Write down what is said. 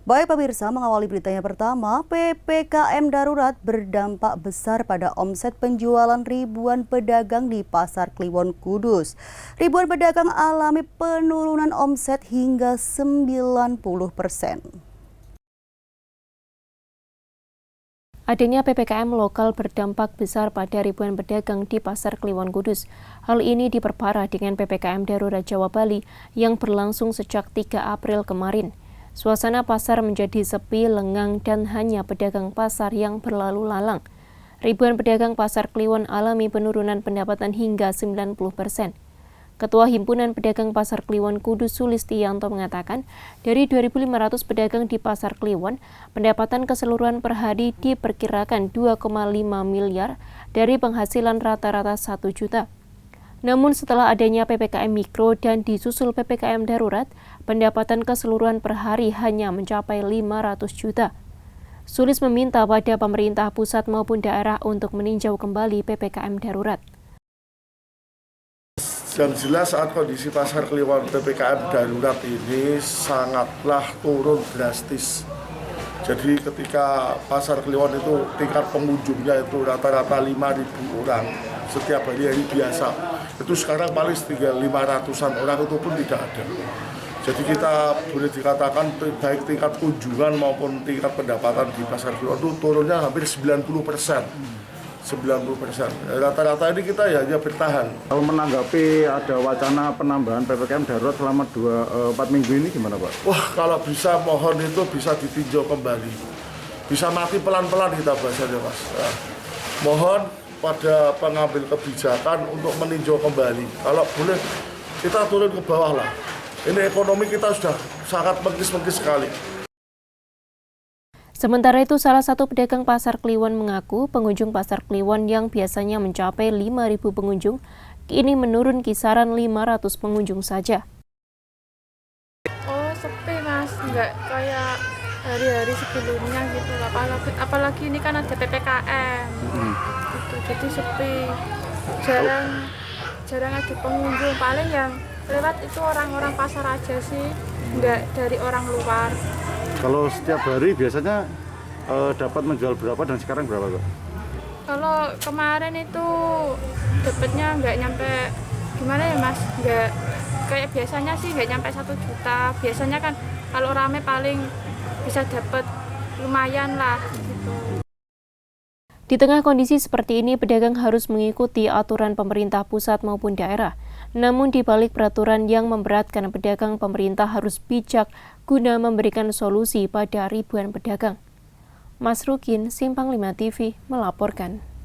Baik pemirsa, mengawali beritanya pertama, PPKM darurat berdampak besar pada omset penjualan ribuan pedagang di Pasar Kliwon Kudus. Ribuan pedagang alami penurunan omset hingga 90%. Adanya PPKM lokal berdampak besar pada ribuan pedagang di Pasar Kliwon Kudus. Hal ini diperparah dengan PPKM darurat Jawa Bali yang berlangsung sejak 3 April kemarin. Suasana pasar menjadi sepi, lengang, dan hanya pedagang pasar yang berlalu lalang. Ribuan pedagang Pasar Kliwon alami penurunan pendapatan hingga 90%. Ketua Himpunan Pedagang Pasar Kliwon Kudus Sulistiyanto mengatakan, dari 2.500 pedagang di Pasar Kliwon, pendapatan keseluruhan per hari diperkirakan 2,5 miliar dari penghasilan rata-rata 1 juta. Namun setelah adanya PPKM Mikro dan disusul PPKM Darurat, pendapatan keseluruhan per hari hanya mencapai 500 juta. Sulis meminta pada pemerintah pusat maupun daerah untuk meninjau kembali PPKM Darurat. Yang jelas saat kondisi Pasar Kliwon PPKM Darurat ini sangatlah turun drastis. Jadi ketika Pasar Kliwon itu tingkat pengunjungnya itu rata-rata 5.000 orang setiap hari biasa. Itu sekarang paling tinggal 500-an orang, itu pun tidak ada. Jadi kita boleh dikatakan baik tingkat kunjungan maupun tingkat pendapatan di Pasar Kliwon itu turunnya hampir 90%. 90%. Rata-rata ini kita ya hanya bertahan. Kalau menanggapi ada wacana penambahan PPKM darurat selama 4 minggu ini gimana Pak? Wah, kalau bisa mohon itu bisa ditinjau kembali. Bisa mati pelan-pelan kita bahasanya Mas. Nah, mohon pada pengambil kebijakan untuk meninjau kembali. Kalau boleh kita turun ke bawah lah. Ini ekonomi kita sudah sangat mengkis-mengkis sekali. Sementara itu, salah satu pedagang Pasar Kliwon mengaku pengunjung Pasar Kliwon yang biasanya mencapai 5.000 pengunjung, kini menurun kisaran 500 pengunjung saja. Oh, sepi Mas, nggak kayak hari-hari sebelumnya gitu. Apalagi ini kan ada PPKM, gitu, jadi sepi. Jarang ada pengunjung, paling yang lewat itu orang-orang pasar aja sih, nggak dari orang luar. Kalau setiap hari biasanya dapat menjual berapa dan sekarang berapa Pak? Kalau kemarin itu dapatnya nggak nyampe, gimana ya Mas, nggak kayak biasanya sih, nggak nyampe 1 juta. Biasanya kan kalau rame paling bisa dapat lumayan lah gitu. Di tengah kondisi seperti ini, pedagang harus mengikuti aturan pemerintah pusat maupun daerah. Namun di balik peraturan yang memberatkan pedagang, pemerintah harus bijak guna memberikan solusi pada ribuan pedagang. Mas Rukin, Simpang 5 TV, melaporkan.